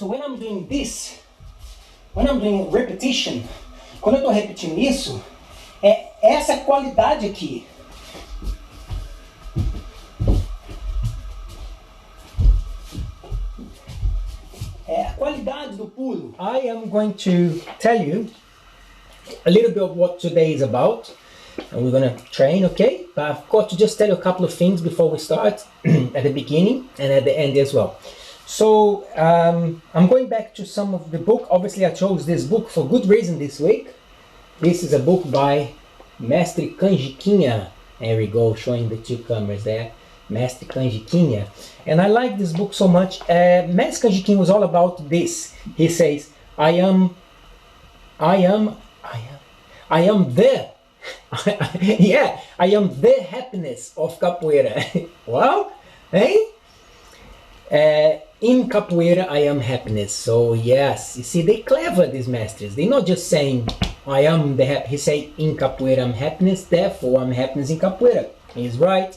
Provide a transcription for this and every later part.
So when I'm doing this, when I'm doing repetition, quando eu estou repetindo isso, é essa qualidade aqui. É a qualidade do pulo. I am going to tell you a little bit of what today is about. And we're going to train, okay? But I've got to just tell you a couple of things before we start, at the beginning and at the end as well. So I'm going back to some of the book. Obviously, I chose this book for good reason this week. This is a book by Mestre Canjiquinha. There we go, showing the two cameras there. Mestre Canjiquinha. And I like this book so much. Mestre Canjiquinha was all about this. He says, I am the yeah, I am the happiness of capoeira. Wow, hey? In capoeira, I am happiness. So yes, you see, they clever, these masters. They're not just saying, I am the happy. He say, in capoeira, I'm happiness. Therefore, I'm happiness in capoeira. He's right.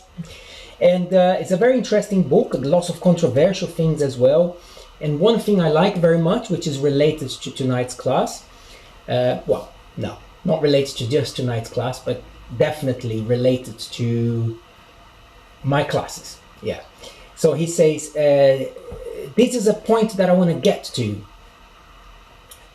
And it's a very interesting book. Lots of controversial things as well. And one thing I like very much, which is related to tonight's class. Well, no, not related to just tonight's class, but definitely related to my classes. Yeah. So he says, this is a point that I want to get to.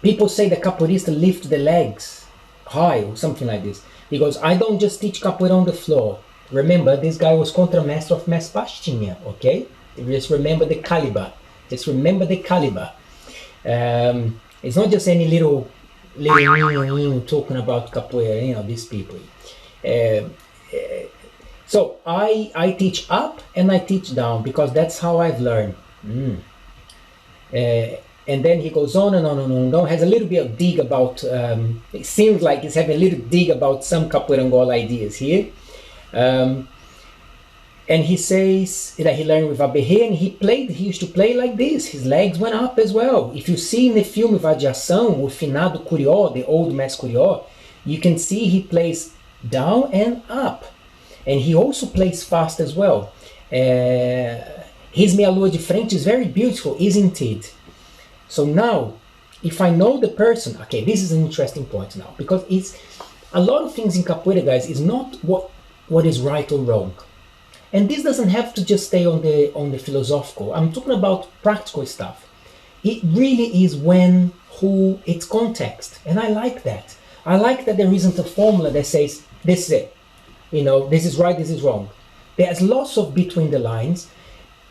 People say the capoeirista lift the legs high or something like this. He goes, I don't just teach capoeira on the floor. Remember, this guy was contramaster of Mestre Pastinha, okay? Just remember the caliber. Just remember the caliber. It's not just any little talking about capoeira, you know, these people. So I teach up and I teach down because that's how I've learned. And then he goes on and on and on and on. Has a little bit of dig about, it seems like he's having a little dig about some capoeira Angola ideas here. And he says that he learned with Aberré and he used to play like this. His legs went up as well. If you see in the film Vadiação, o finado Curió, the old Mestre Curió, you can see he plays down and up. And he also plays fast as well. His Meia Lua de Frente is very beautiful, isn't it? So now, if I know the person, okay, this is an interesting point now, because it's a lot of things in capoeira, guys, is not what is right or wrong. And this doesn't have to just stay on the philosophical. I'm talking about practical stuff. It really is when, who, it's context. And I like that. I like that there isn't a formula that says, this is it. You know, this is right, this is wrong. There's lots of between the lines,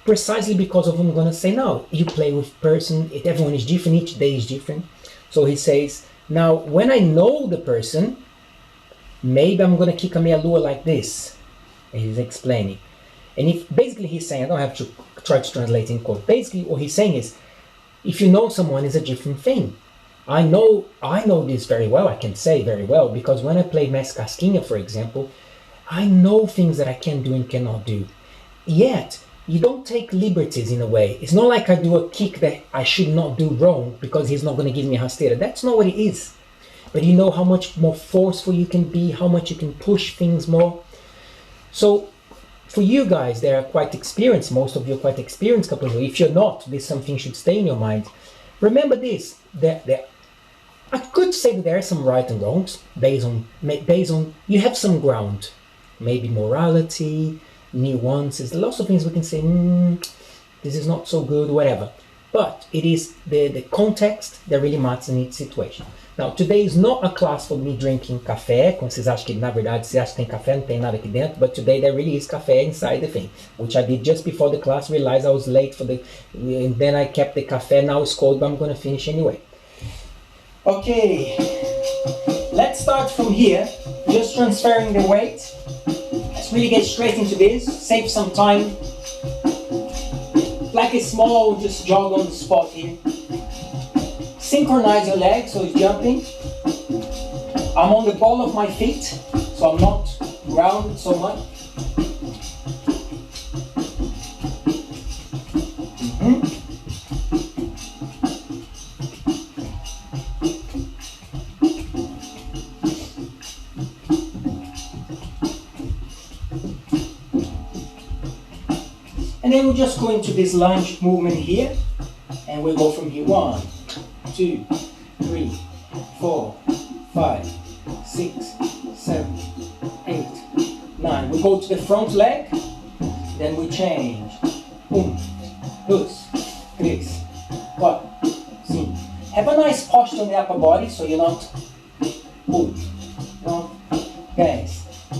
precisely because of what I'm going to say now. You play with person, everyone is different, each day is different. So he says, now when I know the person, maybe I'm going to kick a meia lua like this. And he's explaining. And if basically he's saying, I don't have to try to translate in quote. Basically what he's saying is, if you know someone is a different thing. I know this very well, I can say very well, because when I play Mestre Casquinha, for example, I know things that I can do and cannot do. Yet, you don't take liberties in a way. It's not like I do a kick that I should not do wrong because he's not going to give me a rasteira. That's not what it is. But you know how much more forceful you can be, how much you can push things more. So, for you guys that are quite experienced, most of you are quite experienced capoeira. If you're not, this something should stay in your mind. Remember this, that I could say that there are some right and wrongs based on you have some ground. Maybe morality, nuances, lots of things we can say, this is not so good, whatever. But it is the context that really matters in each situation. Now, today is not a class for me drinking café, quando vocês acham que, na verdade, vocês acham que tem café, não tem nada aqui dentro, but today there really is café inside the thing, which I did just before the class, realized I was late and then I kept the café, now it's cold, but I'm going to finish anyway. Okay, let's start from here, just transferring the weight. Let's really get straight into this, save some time. Like a small, just jog on the spot here. Synchronize your legs so it's jumping. I'm on the ball of my feet, so I'm not grounded so much. And then we'll just go into this lunge movement here. And And we'll go from here. 1, 2, 3, 4, 5, 6, 7, 8, 9. We go to the front leg, then we change. 1, 2, 3, 4, 5. Have a nice posture on the upper body so you're not. 1, 10.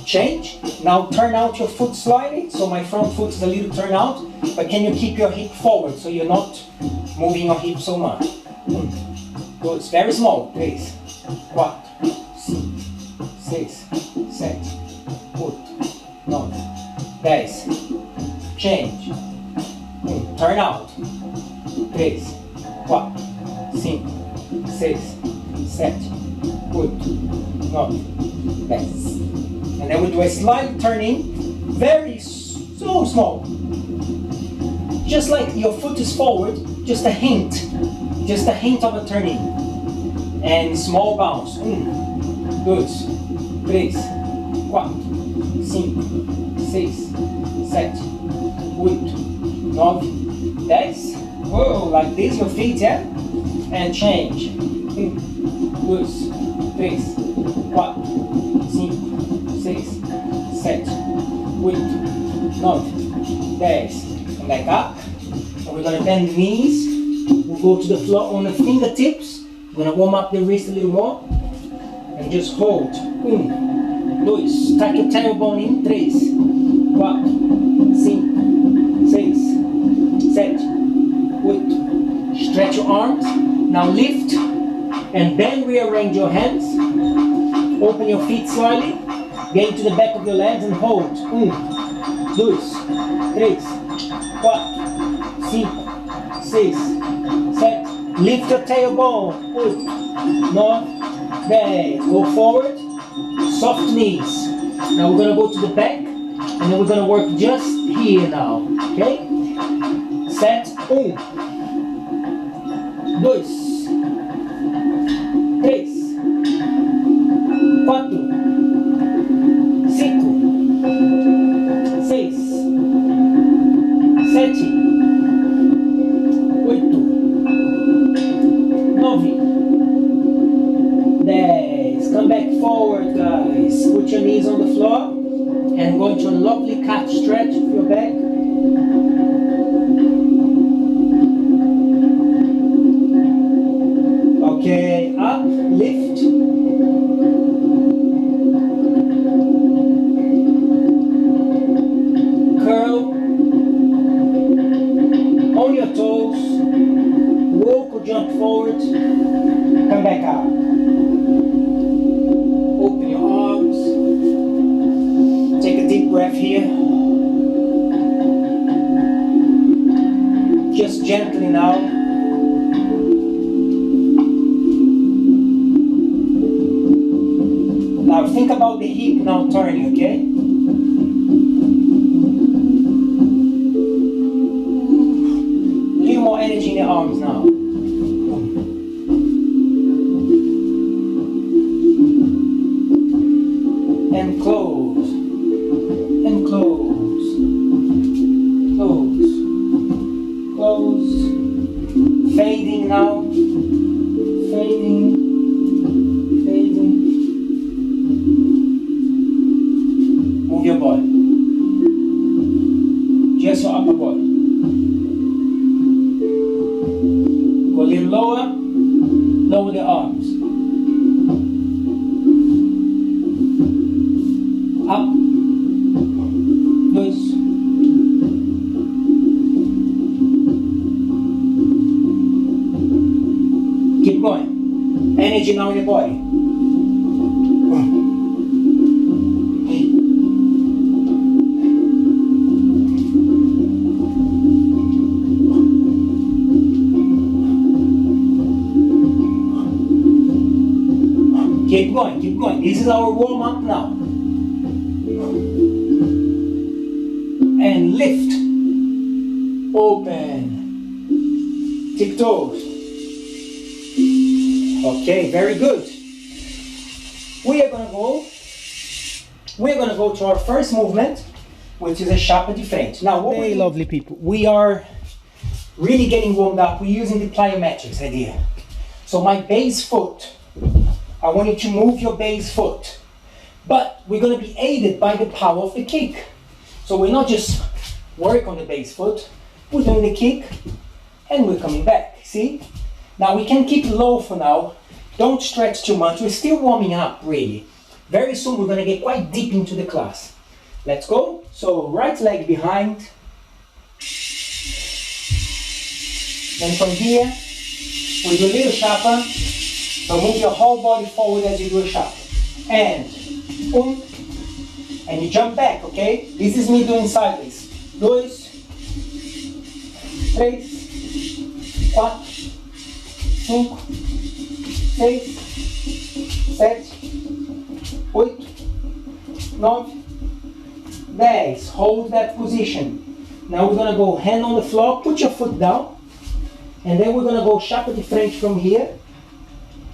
Change. Now turn out your foot slightly, so my front foot is a little turned out, but can you keep your hip forward so you're not moving your hip so much? Good. It's very small. 3, 4, 5, 6, 7, 8, 9, 10. Change. Turn out. 3, 4, 5, 6, 7, 8, 9, 10. And then we do a slight turning, very so small. Just like your foot is forward, just a hint of a turning. And small bounce. 1, 2, 3, 4, 5, 6, 7, 8, 9, 10. Whoa, like this, your feet, yeah? And change. 1, 2, 3, 4, 5, 6, 7, 8, 9, 10. Come back up. And we're going to bend the knees. We'll go to the floor on the fingertips. We're going to warm up the wrist a little more. And just hold. 1, 2. Tuck your tailbone in. 3, 4, 5, 6, 7, 8. Stretch your arms. Now lift. And then rearrange your hands. Open your feet slightly. Get to the back of your legs and hold. 1, 2, 3, 4, 5, 6, 7. Lift your tailbone. 8, 9, 10. Go forward. Soft knees. Now we're going to go to the back. And then we're going to work just here now. Okay? Set. 1, 2, 3, 4, 5, 6, 7, 8, 9, 10. Come back forward, guys. Put your knees on the floor and go into a lovely cat stretch with your back. Okay, up, lift. Curl on your toes, walk or jump forward, come back up. Open your arms, take a deep breath here. Just gently now. Now think about the hip now turning, okay? More energy in the arms now. And close. And close. Close. Close. Fading now. Fading. Fading. Move your body. Just your upper body. Go a little lower, lower the arms. Up, loose. Keep going. Energy now in the body. Keep going, keep going. This is our warm up now. And lift. Open. Tip toes. Okay, very good. We're gonna go to our first movement, which is a chapa de frente. Now, hey, lovely people, we are really getting warmed up, we're using the plyometrics idea. So my base foot, I want you to move your base foot. But we're going to be aided by the power of the kick. So we're not just work on the base foot, we're doing the kick and we're coming back, see? Now we can keep low for now, don't stretch too much, we're still warming up really. Very soon we're going to get quite deep into the class. Let's go. So right leg behind. Then from here, we do a little chapa. So move your whole body forward as you do a chapa. And you jump back, okay? This is me doing sideways. 2, 3, 4, 5, 6, 7, 8, 9, 10. Hold that position. Now we're going to go hand on the floor, put your foot down. And then we're going to go chapa de frente from here.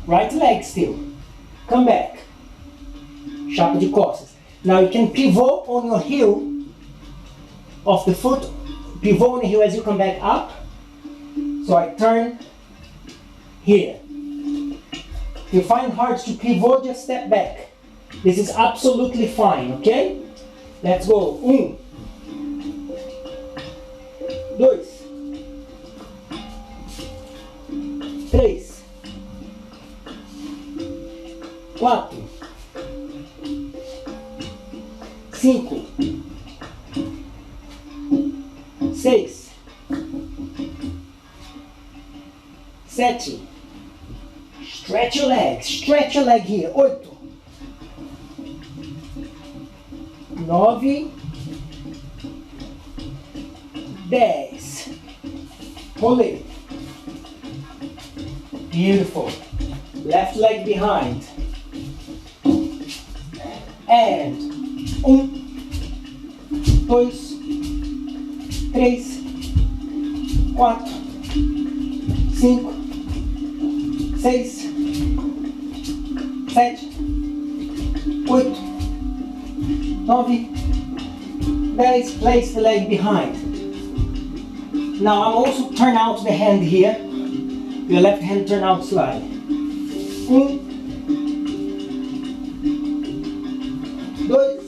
Right leg still. Come back. Chapa de costas. Now you can pivot on your heel of the foot. Pivot on the heel as you come back up. So I turn here. If you find hard to pivot, just step back. This is absolutely fine, okay? Let's go. 1, 2, 3, 4, 5, 6, 7. Stretch your leg here. 8, 9, 10. Hold it. Beautiful. Left leg behind. And 1, 2, 3, 4, 5, 6, 7, 8, 9, 10. Place the leg behind. Now I'm also turn out the hand here. Your left hand turn out slide. 1, 2,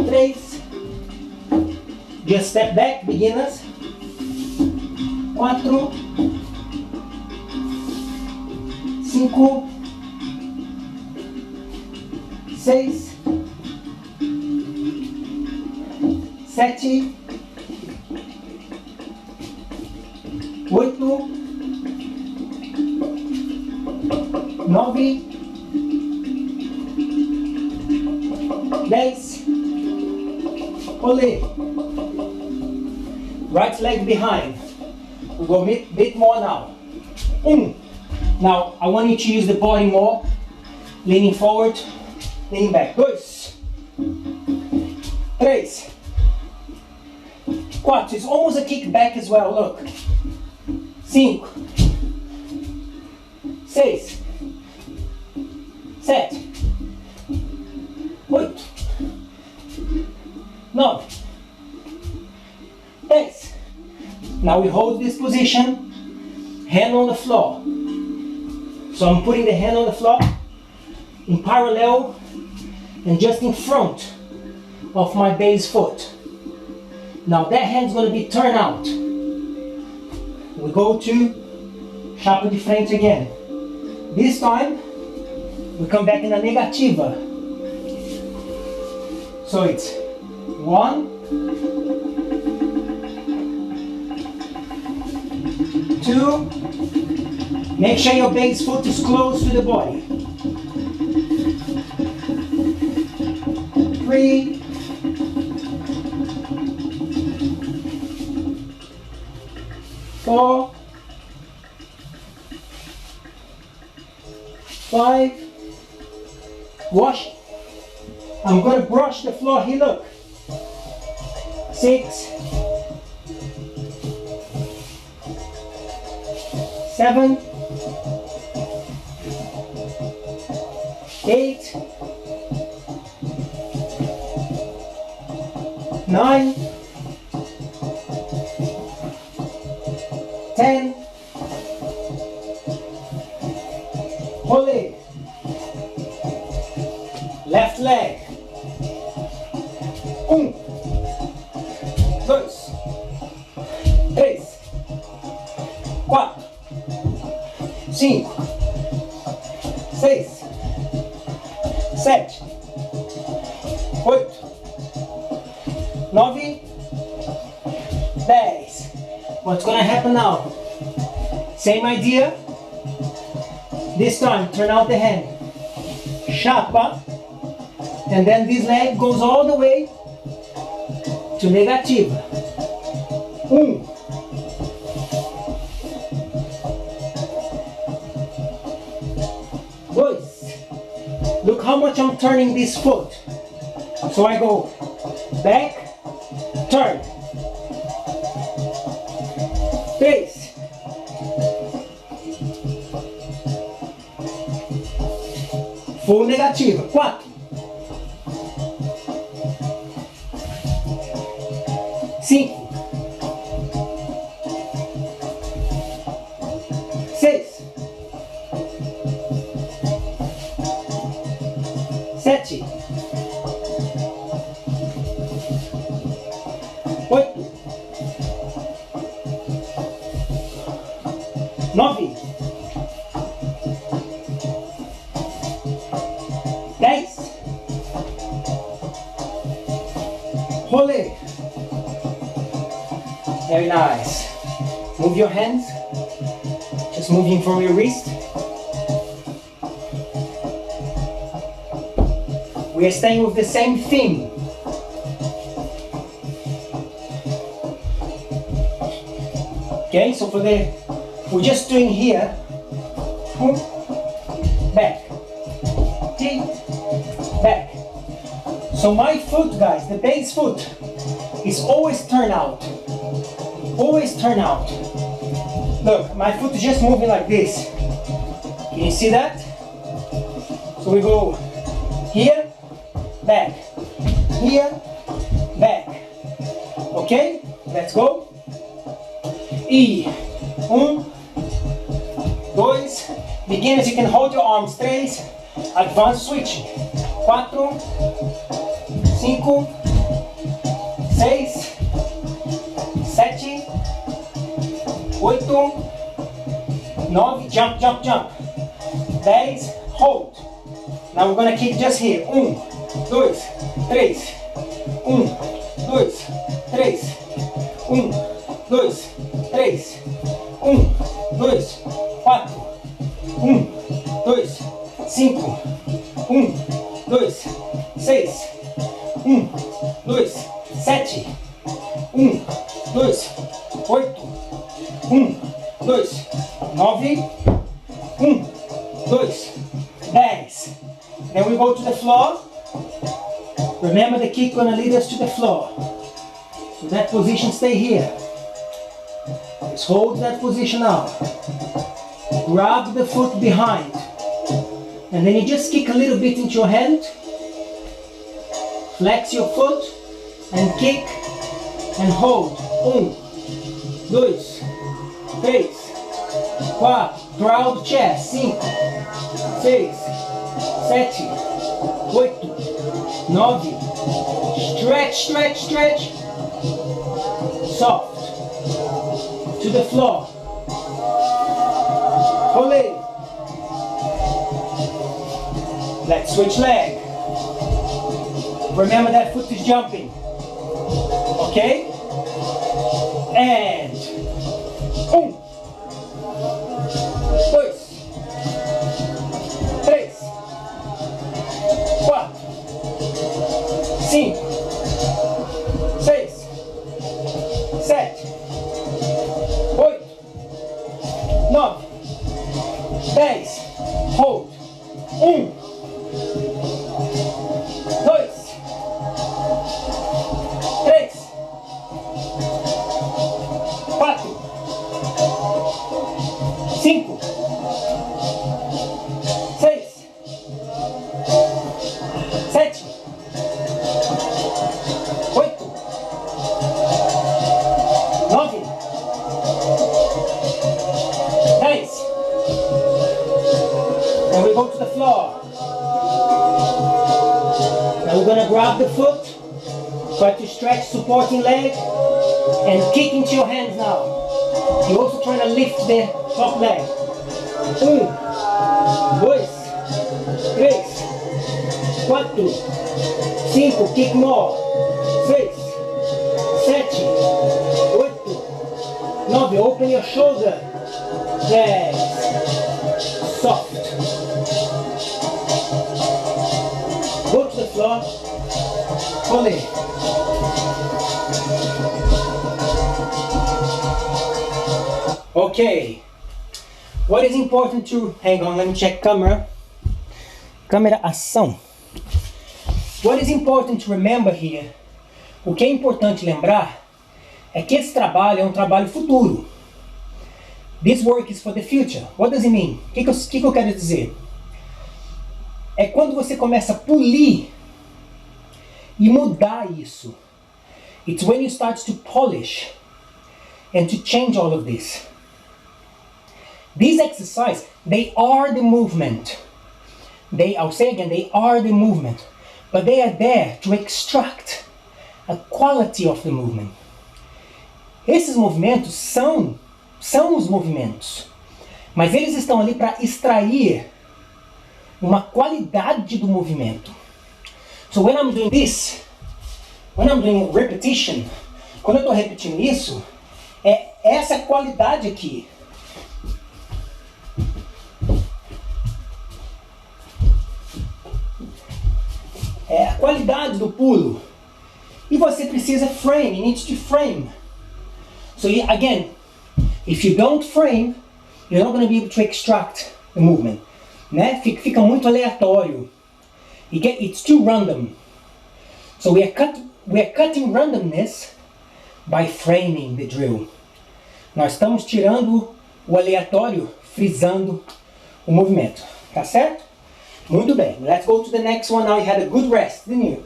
3. Just step back, beginners. 4, 5, 6, 7, 8, 9, 10. Hold it. Right leg behind. We'll go a bit more now. Now I want you to use the body more. Leaning forward, leaning back. 2, 3, 4. It's almost a kick back as well. Look. 5, 6, 7, 8, 9, 10. Now we hold this position, hand on the floor. So I'm putting the hand on the floor in parallel and just in front of my base foot. Now that hand's going to be turned out. We go to chapa de frente again. This time we come back in a negativa. So it's 1, 2. Make sure your base foot is close to the body. 3, 4, 5. Wash. I'm going to brush the floor here, look. 6, 7, 8, 9, 10. Rolê. Left leg. 1, 2, 3, 4, 5, 6, 7, 8, 9, 10. What's gonna happen now? Same idea. This time, turn out the hand. Chapa. And then this leg goes all the way to negativa. 1. 2. Look how much I'm turning this foot. So I go back, turn. 3. Full negativa. 4. 5. 6. 7. 8. 9. 10. Rolê. Very nice. Move your hands. Just moving from your wrist. We are staying with the same theme. Okay, so we're just doing here. Back. Back. So my foot, guys, the base foot is always turn out. Always turn out. Look, my foot is just moving like this. Can you see that? So we go here, back, here, back. Okay? Let's go. E. 1, 2. Beginners, you can hold your arms. 3. Advance switch. 4, 5, 6, 7, 8, 9, jump, jump, jump. 10, hold. Now we're going to kick just here. 1, 2, 3. 1, 2, 3. 1, 2, 3. 1, 2, 4. 1, 2, 5. 1, 2, 6. 1, 2, 7. 1, 2, 8. 1, 2, 9. 1, 2, 10. Then we go to the floor. Remember, the kick gonna lead us to the floor. So that position, stay here. Just hold that position out. Grab the foot behind. And then you just kick a little bit into your hand. Flex your foot and kick and hold. 1, 2, 3, 4. Proud chest. 5, 6, 7, 8, 9. Stretch, stretch, stretch. Soft. To the floor. Rolê. Let's switch leg. Remember that foot is jumping. Okay? And 1, 2, 3, 4, 5, 6, 7, 8, 9, 10. Hold. 1, 2, 3, 4, Drop the foot, try to stretch supporting leg, and kick into your hands now. You're also trying to lift the top leg. 1, 2, 3, 4, 5, kick more. 6, 7, 8, 9, open your shoulder. 10, soft. Go to the floor, hold it. Okay, what is important to, hang on, let me check camera. Câmera ação. What is important to remember here, o que é importante lembrar, é que esse trabalho é um trabalho futuro. This work is for the future. What does it mean? O que eu quero dizer? É quando você começa a polir e mudar isso. It's when you start to polish and to change all of this. These exercises, they are the movement. I'll say again, they are the movement. But they are there to extract a quality of the movement. Esses movimentos são os movimentos. Mas eles estão ali para extrair uma qualidade do movimento. So when I'm doing this, when I'm doing repetition, quando eu estou repetindo isso, é essa qualidade aqui. É a qualidade do pulo. E você precisa frame, you need to frame. So again, if you don't frame, you're not going to be able to extract the movement. Né? Fica muito aleatório. It's too random. So we are cutting randomness by framing the drill. Nós estamos tirando o aleatório, frisando o movimento. Tá certo? Muito bem. Let's go to the next one. Now you had a good rest, didn't you?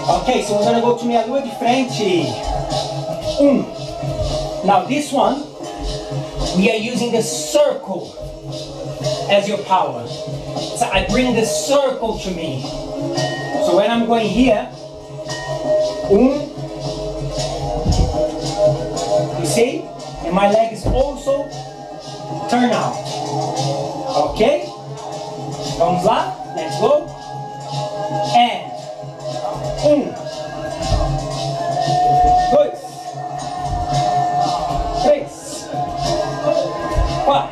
Okay, so we're going to go to minha lua de frente. Now this one, we are using the circle as your power. So I bring the circle to me. So when I'm going here, you see? And my leg is also turn out. Ok? Vamos lá? Let's go. And 1, 2, 3, 4,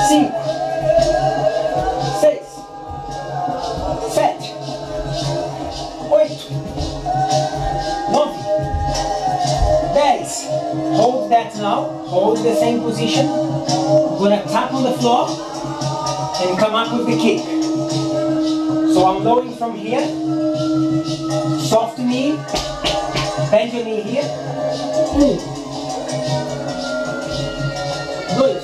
5, 6, 7, 8, 9, 10. Hold that now. Hold the same position. I'm gonna tap on the floor and come up with the kick. So I'm loading from here. Soft knee. Bend your knee here. 1, 2,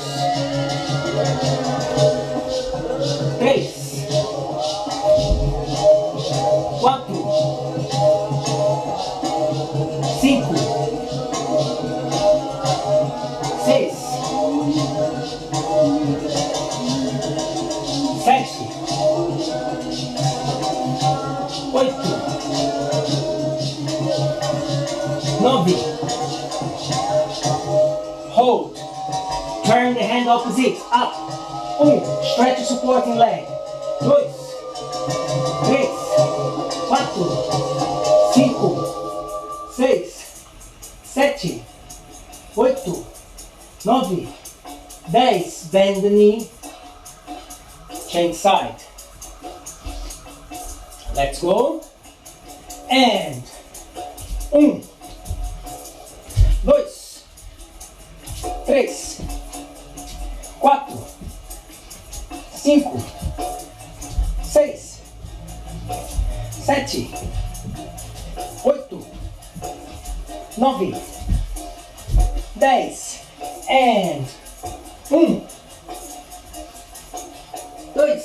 3, 4, 5, 6, 7, 8, 9. Hold. Turn the hand opposite. Up. 1. Stretch the supporting leg. 2, 3, 4, 5, 6, 7, 8, 9, 10. Bend the knee. Change side. Let's go. And 1, 2, 3, 4, 5, 6, 7, 8, 9, 10. And 1, 2,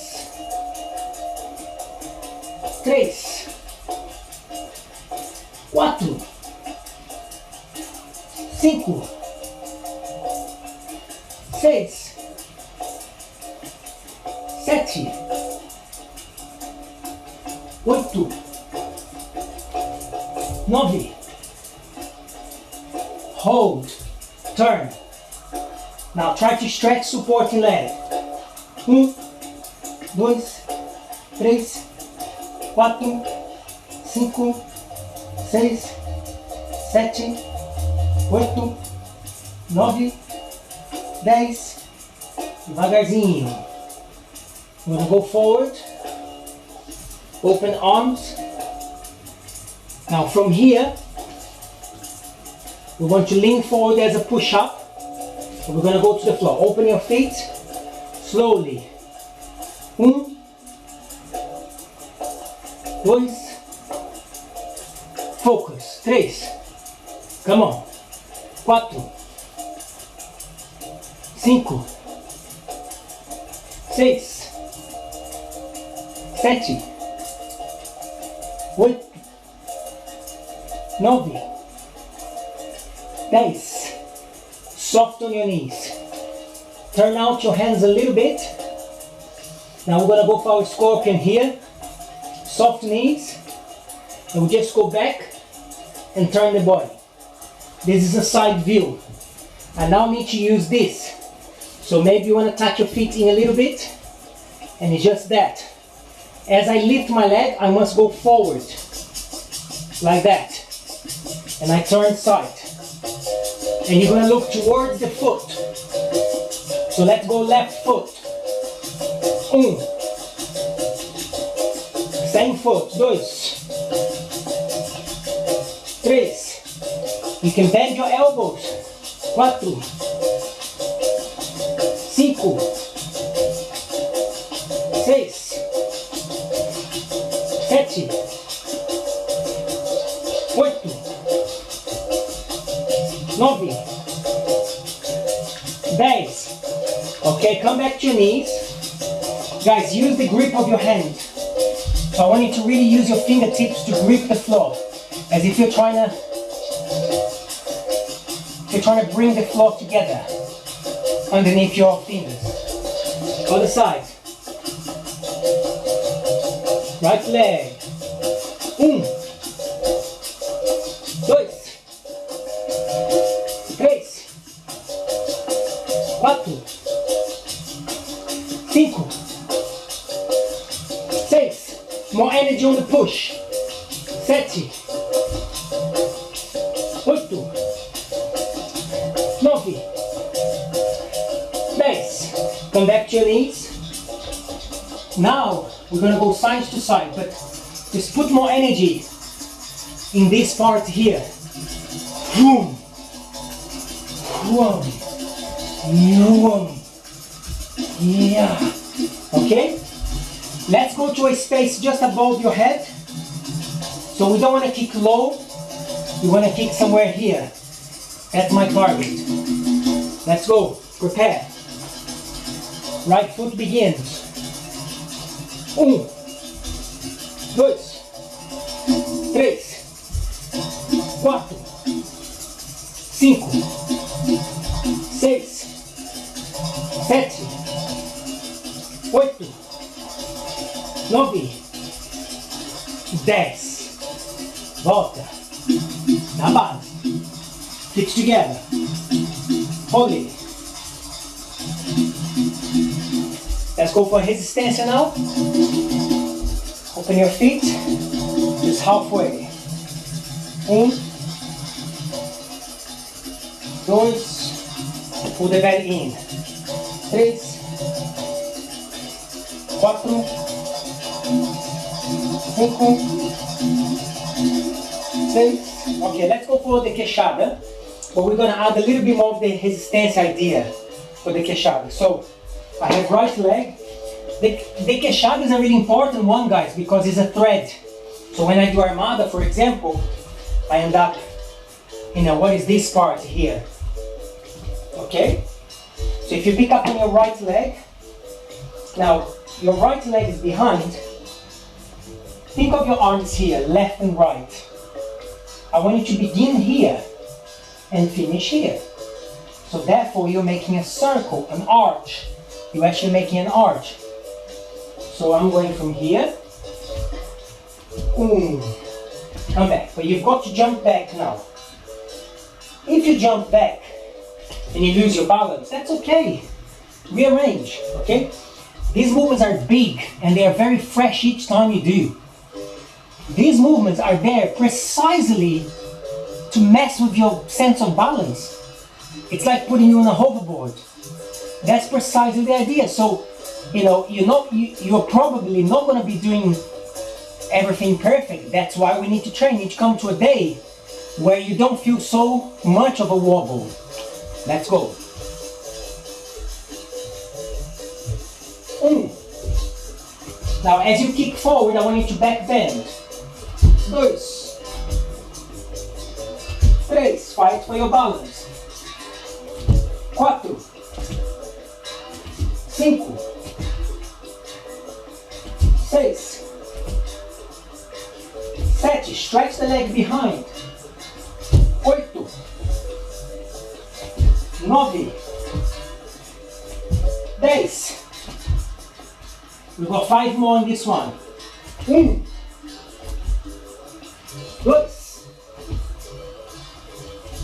3, 4, 5, 6, 7, 7, 8, 9. Hold, turn. Now try to stretch supporting leg. 1, 2, 3, 4, 5, 6, 7, 8, 9, 10. Devagarzinho. I'm going to go forward. Open arms. Now from here, we want to lean forward as a push-up. We're going to go to the floor. Open your feet slowly. 1, 2, focus. 3, come on. 4, 5, 6, 7, 8, 9, 10. Soft on your knees. Turn out your hands a little bit. Now we're going to go for our scorpion here. Soft knees. And we just go back and turn the body. This is a side view. I now need to use this. So maybe you want to tuck your feet in a little bit. And it's just that. As I lift my leg, I must go forward. Like that. And I turn side. And you're going to look towards the foot. So let's go left foot. 1. Same foot. 2. 3. You can bend your elbows. 4. 5. 6. 7. 8. 9, 10. Okay, come back to your knees. Guys, use the grip of your hand. So I want you to really use your fingertips to grip the floor. As if you're trying to bring the floor together underneath your fingers. Other side. Right leg. 1, 2, 3, 4, 5, 6. More energy on the push. 7, 8, 9, 10. Come back to your knees. Now we're going to go side to side, but just put more energy in this part here. Boom. Boom. Boom. Yeah. Okay? Let's go to a space just above your head. So we don't want to kick low. We want to kick somewhere here. That's my target. Let's go. Prepare. Right foot begins. 1, 2, 3, 4, 5, 6, 7, 8, 9, 10. Volta. Na base. Fix together. Hold it. Let's go for resistência now. Open your feet. Just halfway. 1, 2. Pull the belly in. 3, 4, 5, 6. Okay, let's go for the queixada. But we're going to add a little bit more of the resistance idea for the queixada. So, I have right leg. The queixada is a really important one, guys, because it's a thread. So when I do armada, for example, I end up, what is this part here? Okay? So if you pick up on your right leg, now your right leg is behind. Think of your arms here, left and right. I want you to begin here and finish here. So therefore you're making a circle, an arch. You're actually making an arch. So I'm going from here. Come back. But you've got to jump back now. If you jump back and you lose your balance, that's okay. Rearrange, okay? These movements are big and they are very fresh each time you do. These movements are there precisely to mess with your sense of balance. It's like putting you on a hoverboard. That's precisely the idea. So, you know, you're probably not going to be doing everything perfect. That's why we need to train. You need to come to a day where you don't feel so much of a wobble. Let's go. Now, as you kick forward, I want you to back bend. 2, 3, fight for your balance. 4, 5, 6, 7, stretch the leg behind. 8, 9, 10. We've got 5 more in this one. 1, 2,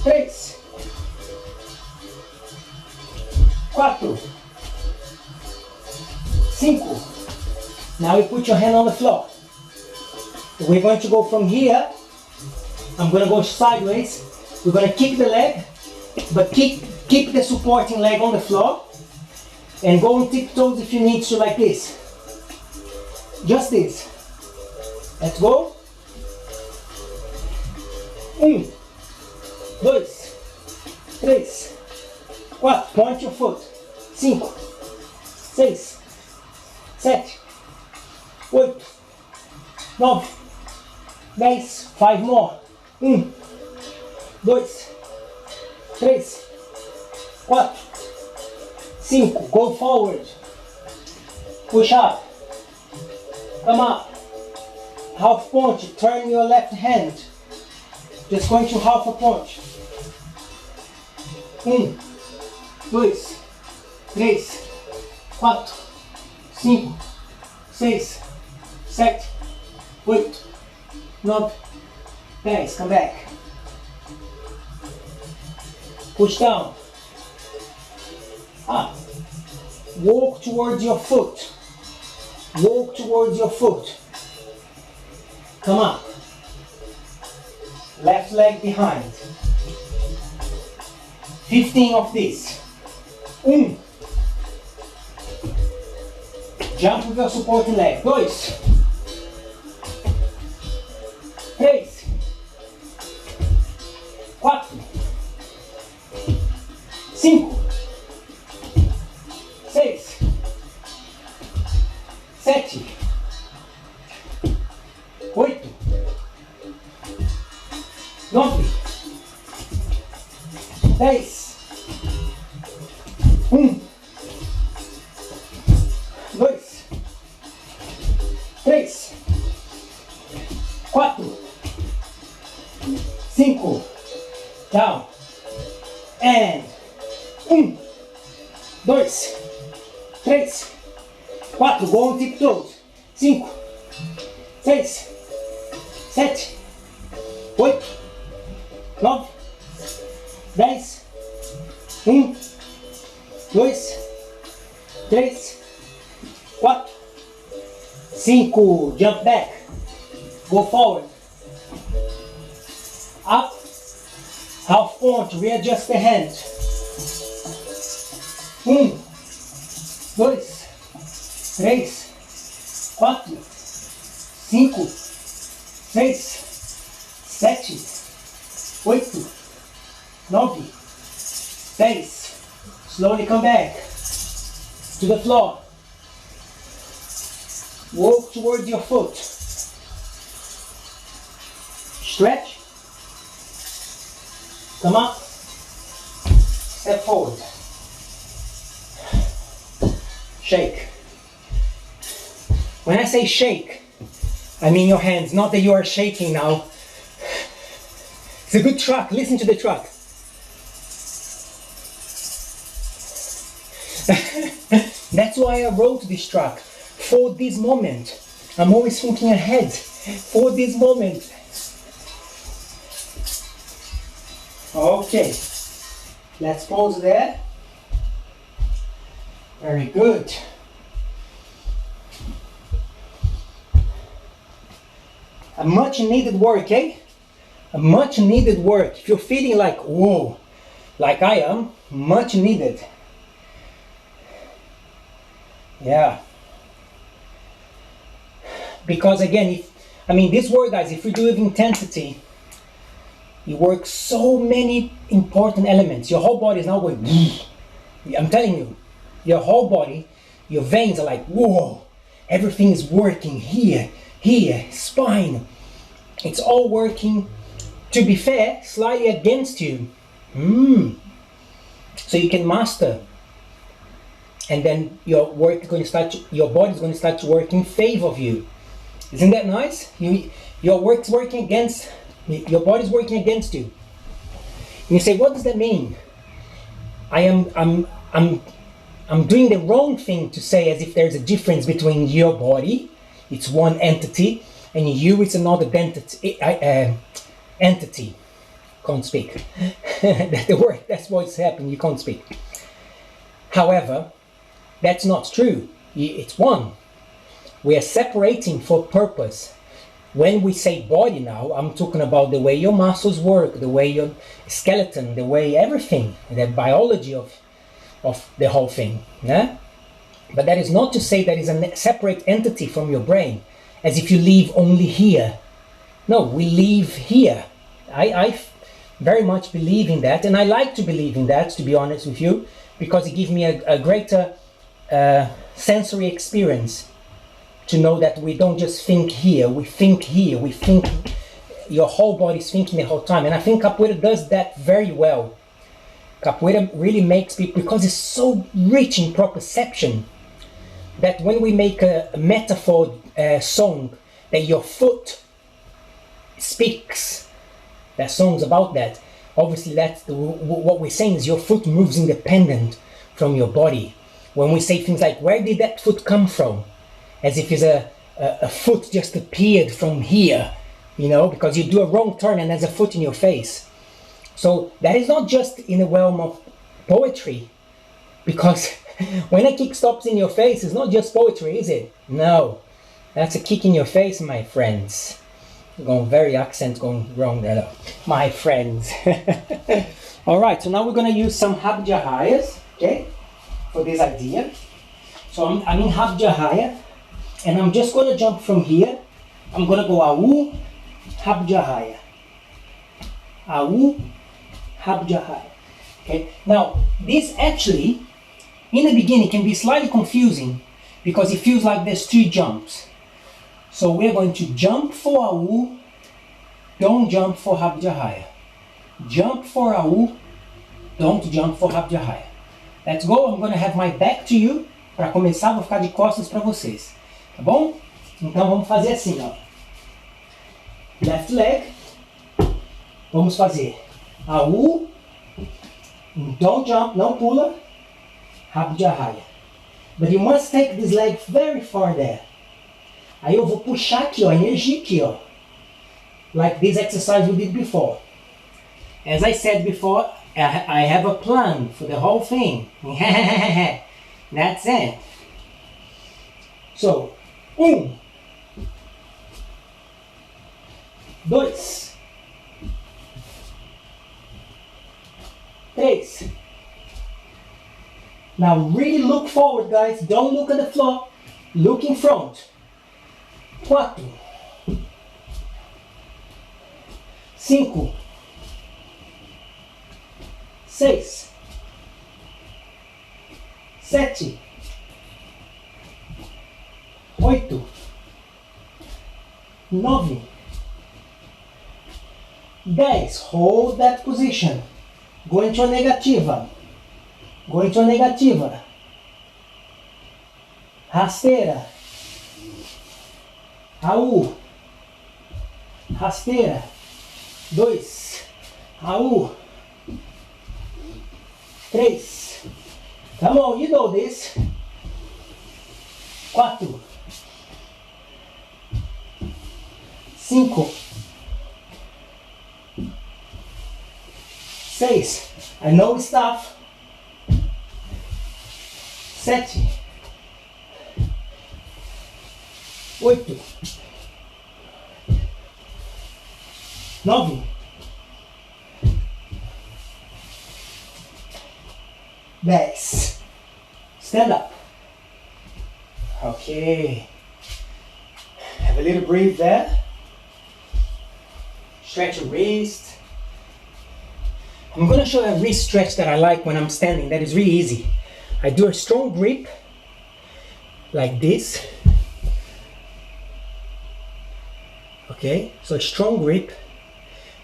3, 4, 5. Now you put your hand on the floor. We're going to go from here. I'm going to go sideways. We're going to kick the leg, but keep the supporting leg on the floor. And go on tiptoes if you need to, like this. Just this. Let's go. 1, 2, 3, 4. Point your foot. 5, 6, 7, 8, 9, 10. 5 more. 1, 2, 3, 4, 5. Go forward. Push up. Come up. Half punch. Turn your left hand. Just going to half a punch. 1, 2, 3, 4, 5, 6, 7, 8, 9, 10. Come back. Push down. Up. Walk towards your foot. Walk towards your foot. Come up. Left leg behind. 15 of this. 1. Jump with your supporting leg. 2, 3, 4, 5, 6, 7, 8, 9, 10. 1, 2, 3, 4, 5. Down. And 1, 2, 3, 4. Go on tiptoes. 5, 6, 7, 8, 9, 10. 1, 2, 3, 4, 5. Jump back. Go forward. Up. Half punch. Readjust the hand. 1, 2, 3, 4, 5, 6, 7, 8, 9, 10. Slowly come back to the floor. Walk towards your foot. Stretch. Come up. Step forward. Shake. When I say shake, I mean your hands, not that you are shaking now. It's a good truck. Listen to the truck. That's why I wrote this track. for this moment. I'm always thinking ahead for this moment. Okay, let's pause there. Very good. A much needed work, eh? A much needed work. If you're feeling like, whoa, like I am, much needed. Yeah. Because again, this work, guys, if we do it with intensity, you work so many important elements. Your whole body is now going, I'm telling you, your whole body, your veins are like, whoa, everything is working here, spine. It's all working, to be fair, slightly against you. So you can master. And then your body's going to start to work in favor of you. Isn't that nice? Your body's working against you. And you say, what does that mean? I'm doing the wrong thing to say as if there's a difference between your body, it's one entity, and you, it's another entity. Can't speak. That's what's happening, you can't speak. However, that's not true. It's one. We are separating for purpose. When we say body now, I'm talking about the way your muscles work, the way your skeleton, the way everything, the biology of the whole thing. Yeah? But that is not to say that is a separate entity from your brain, as if you live only here. No, we live here. I very much believe in that, and I like to believe in that, to be honest with you, because it gives me a greater sensory experience to know that we don't just think here, we think your whole body's thinking the whole time. And I think Capoeira does that very well. Capoeira really makes people, because it's so rich in proprioception, that when we make a metaphor song, that your foot speaks, that song's about that. Obviously that's what we're saying is your foot moves independent from your body. When we say things like, where did that foot come from? As if it's a foot just appeared from here, because you do a wrong turn and there's a foot in your face. So that is not just in the realm of poetry, because when a kick stops in your face, it's not just poetry, is it? No, that's a kick in your face, my friends. Accent going wrong there, though. My friends. Alright, so now we're going to use some Habjahayas, okay, for this idea. So I'm in Habjahaya, and I'm just going to jump from here. I'm going to go Au, Habjahaya. Au, Habjahaya. Okay, now this actually, in the beginning, can be slightly confusing because it feels like there's two jumps. So we're going to jump for Au, don't jump for Habjahaya. Jump for Au, don't jump for Habjahaya. Let's go, I'm going to have my back to you. Para começar, vou ficar de costas para vocês. Tá bom? Então vamos fazer assim, ó. Left leg. Vamos fazer Au, don't jump, não pula, Habjahaya. But you must take this leg very far there. Aí eu vou puxar aqui, ó, energia aqui, ó. Like this exercise we did before. As I said before, I have a plan for the whole thing. That's it. So, 1, 2, 3. Now really look forward, guys. Don't look at the floor. Look in front. 4, 5, 6, 7, 8, 9, 10. Hold that position. Go into a negativa. Go into a negativa. Rasteira. Au. Rasteira. 2. Au. 3. Come on, you know this. 4. 5, 6, I know it's tough, 7, 8, 9, 10. Stand up. Okay. Have a little breathe there. Stretch your wrist. I'm going to show you a wrist stretch that I like when I'm standing. That is really easy. I do a strong grip like this. Okay, so a strong grip.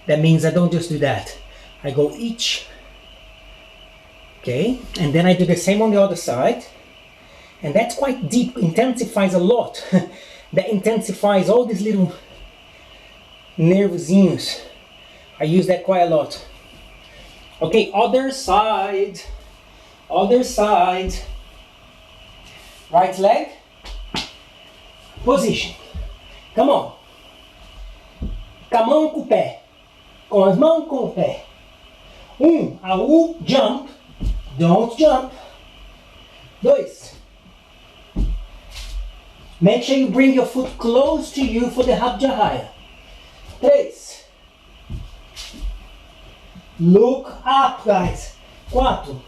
That means I don't just do that. I go each. Okay, and then I do the same on the other side. And that's quite deep, intensifies a lot. That intensifies all these little nervozinhos. I use that quite a lot. Okay, other side. Other side. Right leg. Position. Come on. Com a mão com o pé. Com as mãos com o pé. Jump. Don't jump. 2. Make sure you bring your foot close to you for the Abjahaya. 3. Look up, guys. 4.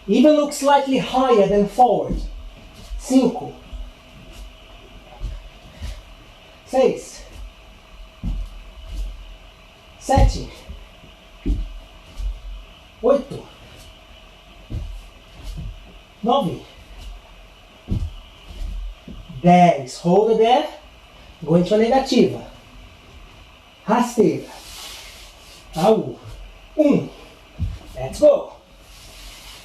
Even look slightly higher than forward. 5. 6. 7. 8. 9. 10. Hold it there. Go into a negativa. Rasteira. 1. Let's go.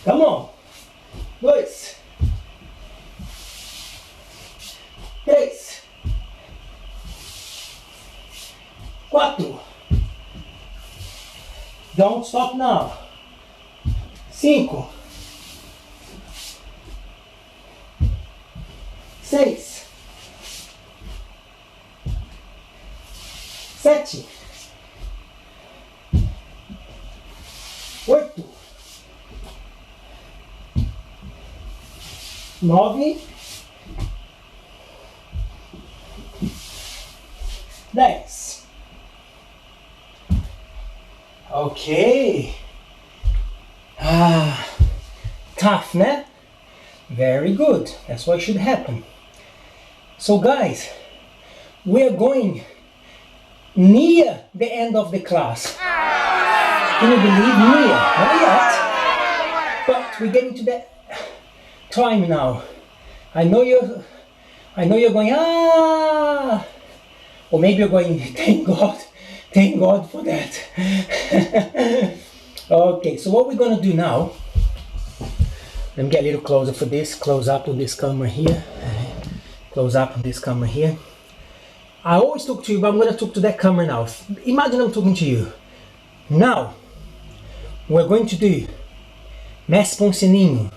Come on. 2. 3. 4. Don't stop now. 5. 6. 7. 8. 9. 10. Okay. Tough, né? Very good. That's what should happen. So guys, we are going near the end of the class. Can you believe near? Not yet. But we're getting to that time now. I know you're going, or maybe you're going, thank God for that. Okay, so what we're going to do now, let me get a little closer for this, close up on this camera here, close up on this camera here. I always talk to you, but I'm going to talk to that camera now. Imagine I'm talking to you. Now, we're going to do Mestre Poncianinho,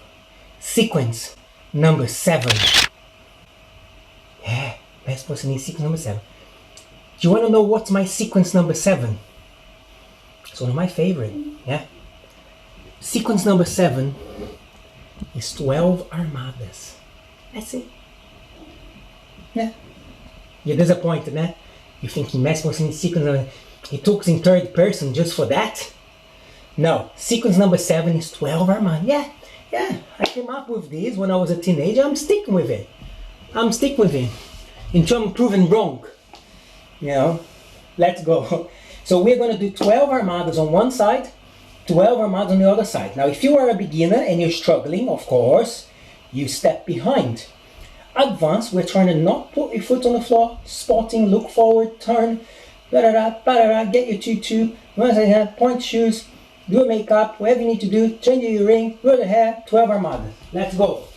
sequence number 7. Yeah, Mestre Poncianinho, sequence number 7. Do you want to know what's my sequence number 7? It's one of my favorite, yeah? Sequence number 7 is 12 armadas. That's it. Yeah. You're disappointed, né? You're thinking Mestre Poncianinho sequence, he talks in third person just for that? No, sequence number 7 is 12 armadas. Yeah, I came up with this when I was a teenager. I'm sticking with it. Until I'm proven wrong. You know, let's go. So we're going to do 12 armadas on one side, 12 armadas on the other side. Now, if you are a beginner and you're struggling, of course, you step behind. Advanced, we're trying to not put your foot on the floor, spotting, look forward, turn, get your tutu, point shoes, do a makeup, whatever you need to do, change your earring, do the hair, 12 armadas. Let's go.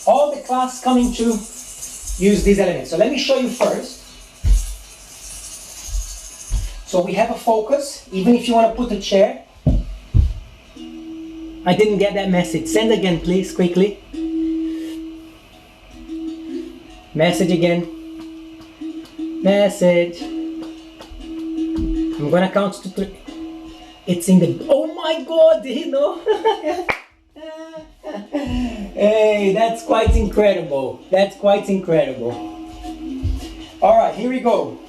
All the class coming to use these elements. So let me show you first. So we have a focus, even if you want to put a chair. I didn't get that message. Send again, please, quickly. Message again. Message. I'm gonna count to 3. It's in the, oh my God, you know. Hey, that's quite incredible. That's quite incredible. All right, here we go.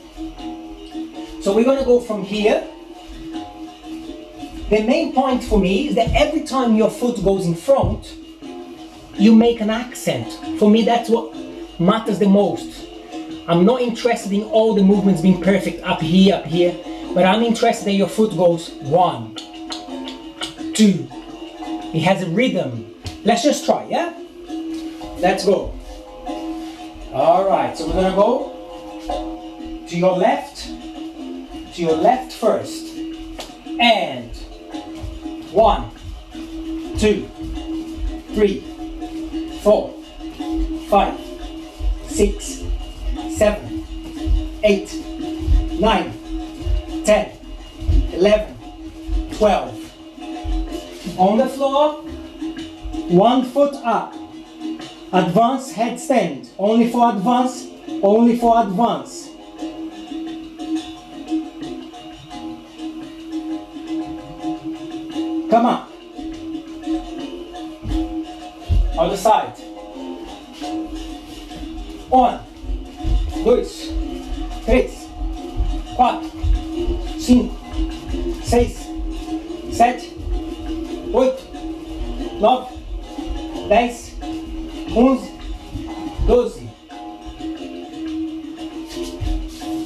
So we're gonna go from here. The main point for me is that every time your foot goes in front, you make an accent. For me, that's what matters the most. I'm not interested in all the movements being perfect up here, but I'm interested that your foot goes 1, 2. It has a rhythm. Let's just try, yeah? Let's go. All right, so we're gonna go to your left first. And 1, 2, 3, 4, 5, 6, 7, 8, 9, 10, 11, 12. On the floor, 1 foot up. Advance headstand. Only for advance. Only for advance. Come up. Other side. 1, 2, 3, 4, 5, 6, 7, 8, 9, 10, 11, 12.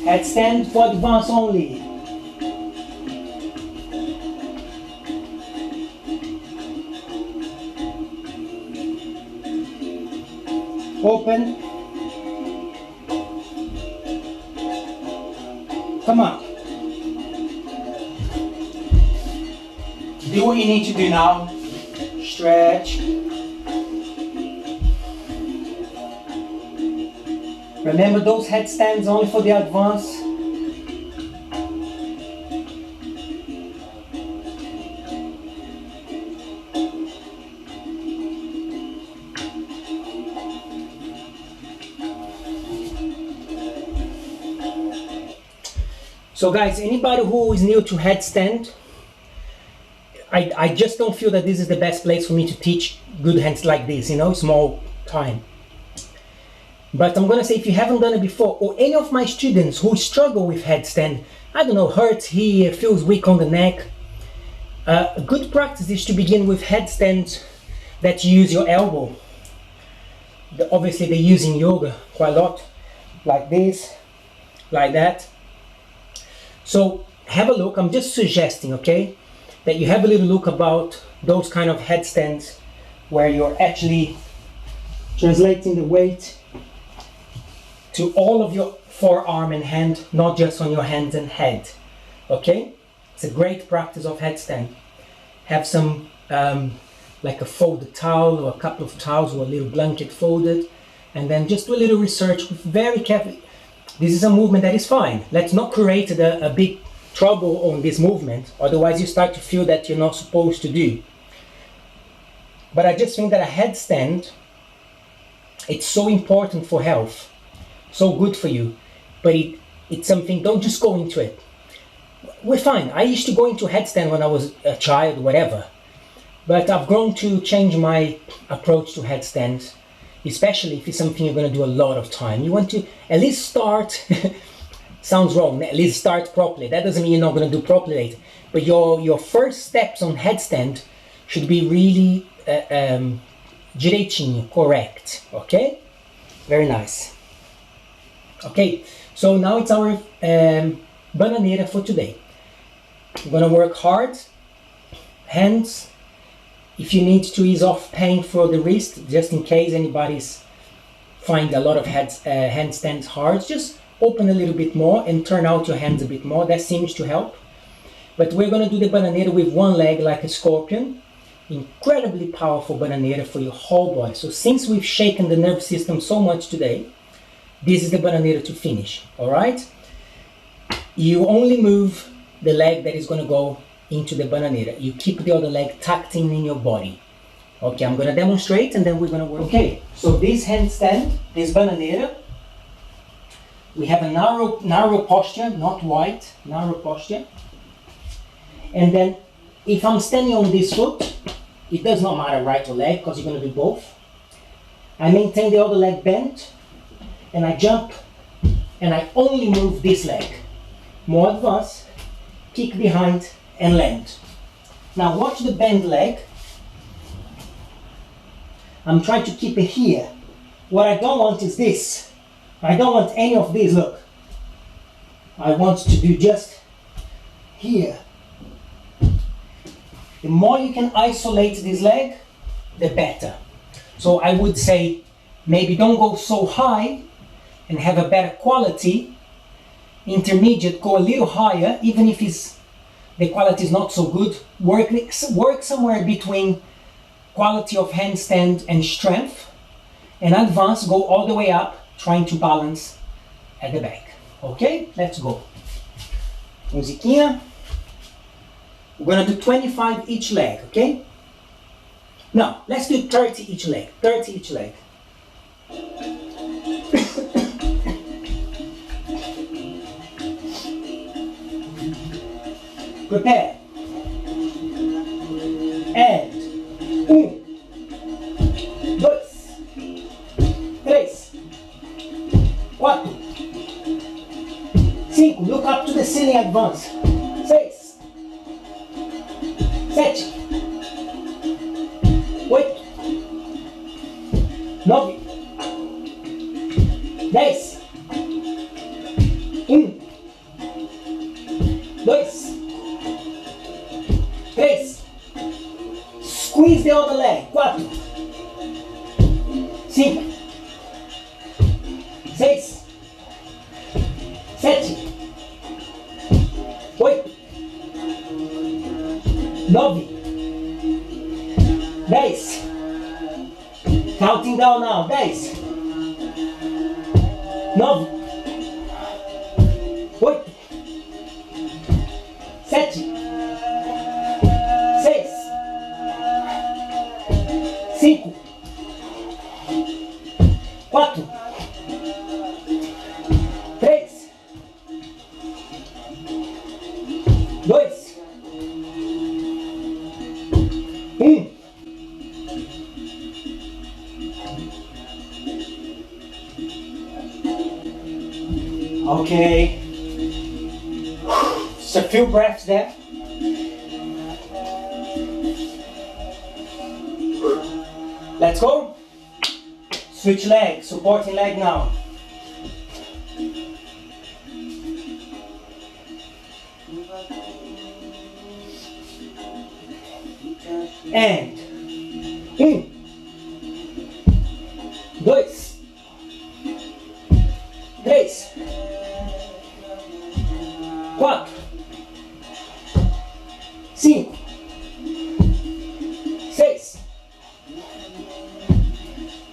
Headstand for advance only. Open. Come up. Do what you need to do now. Stretch. Remember those headstands only for the advance. So guys, anybody who is new to headstand, I just don't feel that this is the best place for me to teach good hands like this, you know, small time. But I'm gonna say, if you haven't done it before, or any of my students who struggle with headstand, I don't know, hurts here, feels weak on the neck, a good practice is to begin with headstands that you use your elbow. Obviously they use in yoga quite a lot, like this, like that. So have a look. I'm just suggesting, okay, that you have a little look about those kind of headstands where you're actually translating the weight to all of your forearm and hand, not just on your hands and head. Okay, it's a great practice of headstand. Have some like a folded towel or a couple of towels or a little blanket folded, and then just do a little research very carefully. This is a movement that is fine. Let's not create a big trouble on this movement, otherwise you start to feel that you're not supposed to do. But I just think that a headstand, it's so important for health, so good for you, but it's something, don't just go into it. We're fine. I used to go into headstand when I was a child, whatever, but I've grown to change my approach to headstands, especially if it's something you're going to do a lot of time. You want to at least start, sounds wrong, at least start properly. That doesn't mean you're not going to do properly later, but your first steps on headstand should be really direitinho, correct, okay? Very nice. Okay, so now it's our bananeira for today. We're going to work hard, hands. If you need to ease off pain for the wrist, just in case anybody's find a lot of handstands hard, just open a little bit more and turn out your hands a bit more. That seems to help. But we're going to do the bananeira with one leg like a scorpion. Incredibly powerful bananeira for your whole body. So since we've shaken the nervous system so much today, this is the bananeira to finish, all right? You only move the leg that is going to go into the bananeira. You keep the other leg tucked in your body. Okay, I'm going to demonstrate and then we're going to work. Okay, so this handstand, this bananeira, We have a narrow posture, not wide, narrow posture. And then if I'm standing on this foot, it does not matter right or leg because you're going to do both. I maintain the other leg bent and I jump and I only move this leg. More advanced, kick behind and land. Now watch the bend leg. I'm trying to keep it here. What I don't want is this. I don't want any of this, look. I want to do just here. The more you can isolate this leg, the better. So I would say maybe don't go so high and have a better quality. Intermediate, go a little higher, even if the quality is not so good. Work somewhere between quality of handstand and strength, and advance, go all the way up, trying to balance at the back. Okay, let's go. Musiquinha. We're gonna do 25 each leg, okay? Now, let's do 30 each leg, 30 each leg. Prepare. And 1, 2, 3, 4, 5. Look up to the ceiling, advance. 6, 7, 8, 9, 10. 1, 2, 3. Squeeze the other leg. 4, 5, 6, 7, 8, 9, 10. Counting down now. 10, 9, 8, 7, 6, 5, 4, 3, 2, 1. Okay. Just a few breaths there. Let's go. Switch leg, supporting leg now. And 1, 2, 3, 4, 5, 6,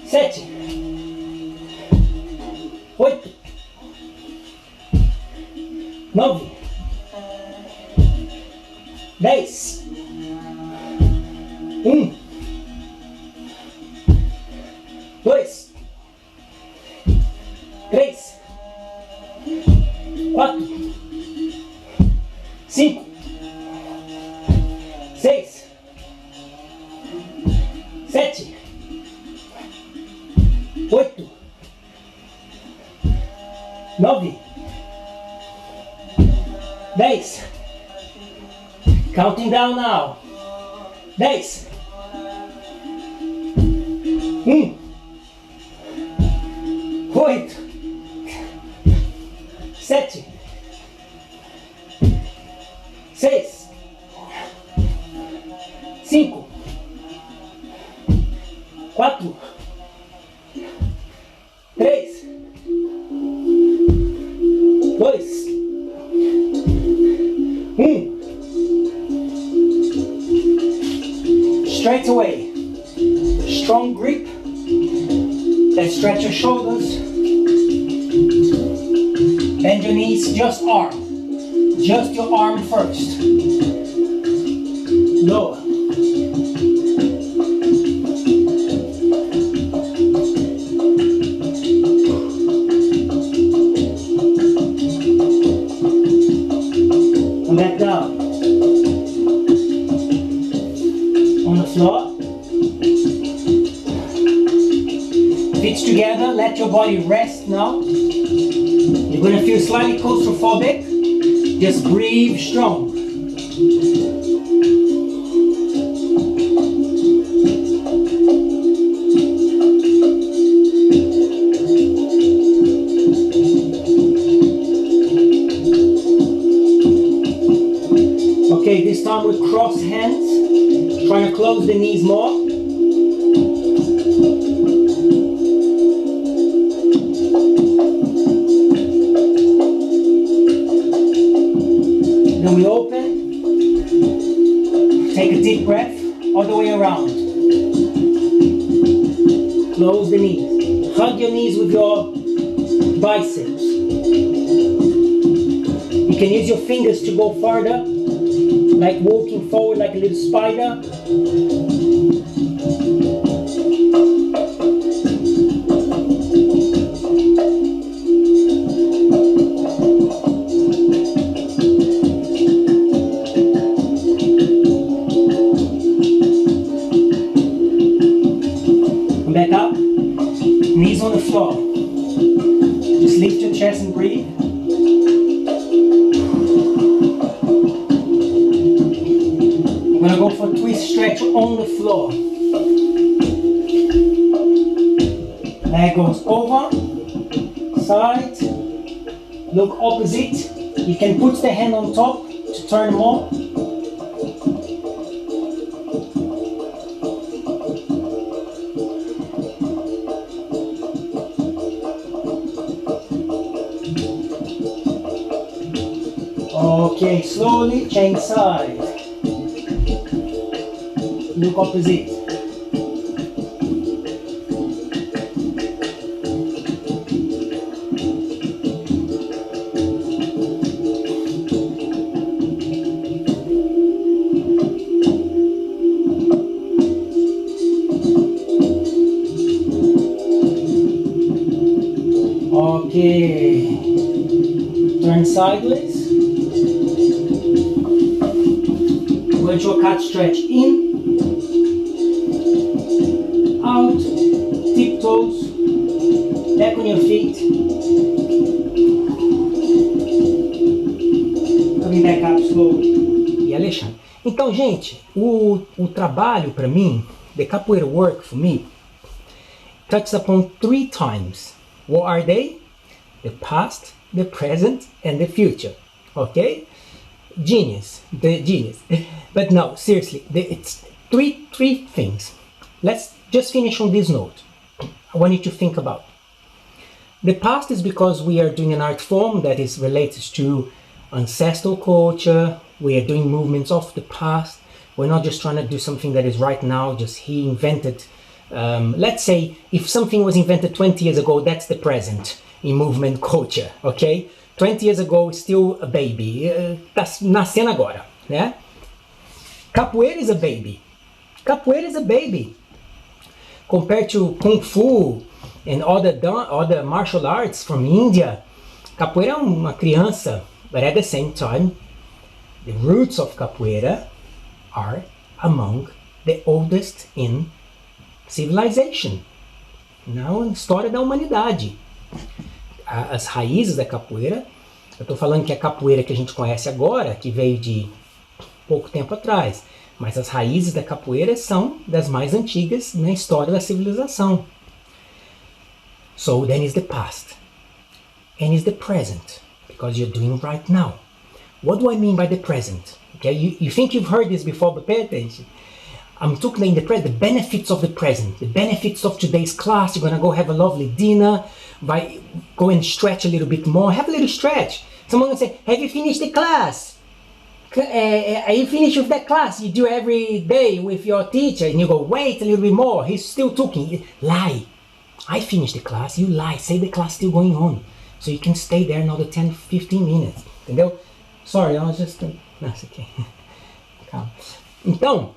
7, 8, 9, 10. 1, 2, 3, 4, 5, 6, 7, 8, 9, 10. Counting down now. 10. 1, 8, 7, 6, 5, 4, 3, 2, 1. Straight away. Strong grip. Let's stretch your shoulders. Bend your knees, just arm. Just your arm first. Lower. your body rest now. You're going to feel slightly claustrophobic. Just breathe strong. Okay, this time with crossed hands, trying to close the knees more. Then we open, take a deep breath all the way around. Close the knees. Hug your knees with your biceps. You can use your fingers to go farther, like walking forward like a little spider. Back up, knees on the floor. Just lift your chest and breathe. We're gonna go for a twist stretch on the floor. Leg goes over, side, look opposite. You can put the hand on top to turn more. Okay, slowly change side. Look opposite. Okay, turn sideways. Go into a cat stretch in, out, tiptoes, back on your feet, coming back up slowly. E Alexandre, então gente, o trabalho para mim, the capoeira work for me, touches upon 3 times. What are they? The past, the present, and the future. Okay? Genius, the genius. But no, seriously, it's three things. Let's just finish on this note. I want you to think about. The past is because we are doing an art form that is related to ancestral culture. We are doing movements of the past. We're not just trying to do something that is right now, just he invented. Let's say if something was invented 20 years ago, that's the present in movement culture, okay? 20 years ago, still a baby. Tá nascendo agora, né? Capoeira is a baby. Capoeira is a baby. Compared to Kung Fu and other martial arts from India, capoeira é uma criança, but at the same time, the roots of capoeira are among the oldest in civilization. Na história da humanidade. As raízes da capoeira, eu estou falando que a capoeira que a gente conhece agora, que veio de pouco tempo atrás, mas as raízes da capoeira são das mais antigas na história da civilização. So then is the past, and is the present, because you're doing right now. What do I mean by the present? Okay, you think you've heard this before, but pay attention. I'm talking in the present, the benefits of the present, the benefits of today's class. You're gonna go have a lovely dinner, go and stretch a little bit more, have a little stretch. Someone will say, have you finished the class? Are you finished with that class you do every day with your teacher? And you go, wait a little bit more, he's still talking. Lie. I finished the class, you lie, say the class still going on. So you can stay there another 10, 15 minutes. Entendeu? Sorry, I was just... That's okay. Calma. Então,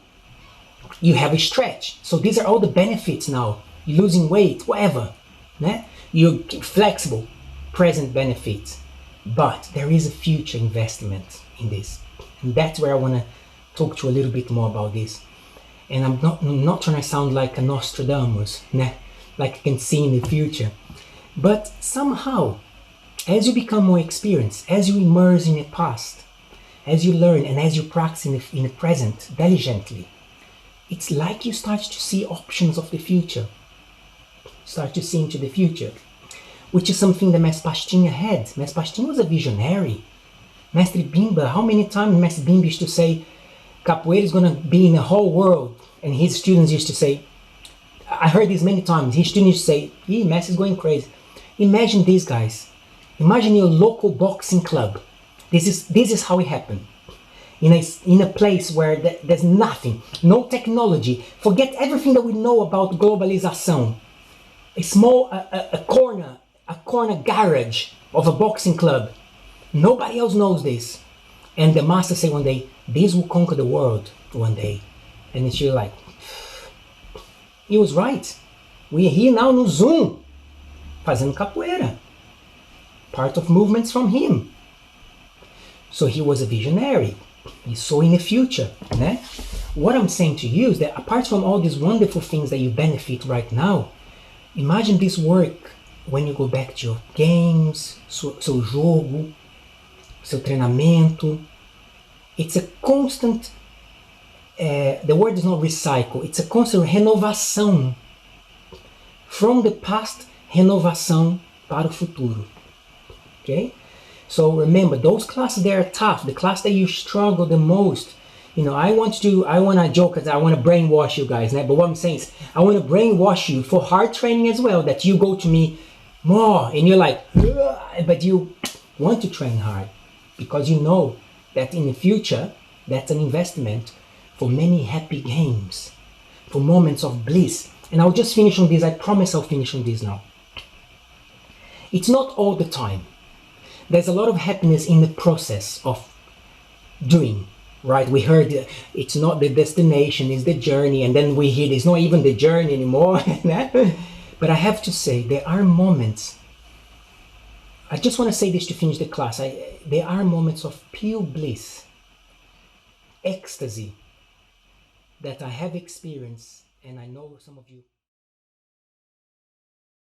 you have a stretch. So these are all the benefits now. You're losing weight, whatever. Né? You're flexible, present benefits. But there is a future investment in this. And that's where I want to talk to you a little bit more about this. And I'm not trying to sound like a Nostradamus, né? Like I can see in the future. But somehow, as you become more experienced, as you immerse in the past, as you learn and as you practice in the present diligently, it's like you start to see options of the future. Start to see into the future, which is something that Mestre Pastinha had. Mestre Pastinha was a visionary. Mestre Bimba, how many times Mestre Bimba used to say, Capoeira is going to be in the whole world, and his students used to say, I heard this many times, his students used to say, Mestre is going crazy. Imagine these guys. Imagine your local boxing club. This is how it happened. In a place where there's nothing, no technology, forget everything that we know about globalization. A small, a corner garage of a boxing club. Nobody else knows this. And the master say one day, this will conquer the world one day. And it's you're like, he was right. We are here now no Zoom, fazendo capoeira. Part of movements from him. So he was a visionary. He saw in the future. Né? What I'm saying to you is that apart from all these wonderful things that you benefit right now, imagine this work when you go back to your games, seu jogo, seu treinamento. It's a constant, the word is not recycle, it's a constant renovação. From the past, renovação para o futuro. Okay? So remember, those classes that are tough, the class that you struggle the most, I want to joke because I want to brainwash you guys, né? But what I'm saying is, I want to brainwash you for hard training as well, that you go to me more, and you're like, ugh, but you want to train hard, because you know that in the future, that's an investment for many happy games, for moments of bliss. And I'll just finish on this, I promise I'll finish on this now. It's not all the time. There's a lot of happiness in the process of doing, right? We heard it's not the destination, it's the journey, and then we hear it's not even the journey anymore. But I have to say, there are moments, I just want to say this to finish the class, there are moments of pure bliss, ecstasy, that I have experienced, and I know some of you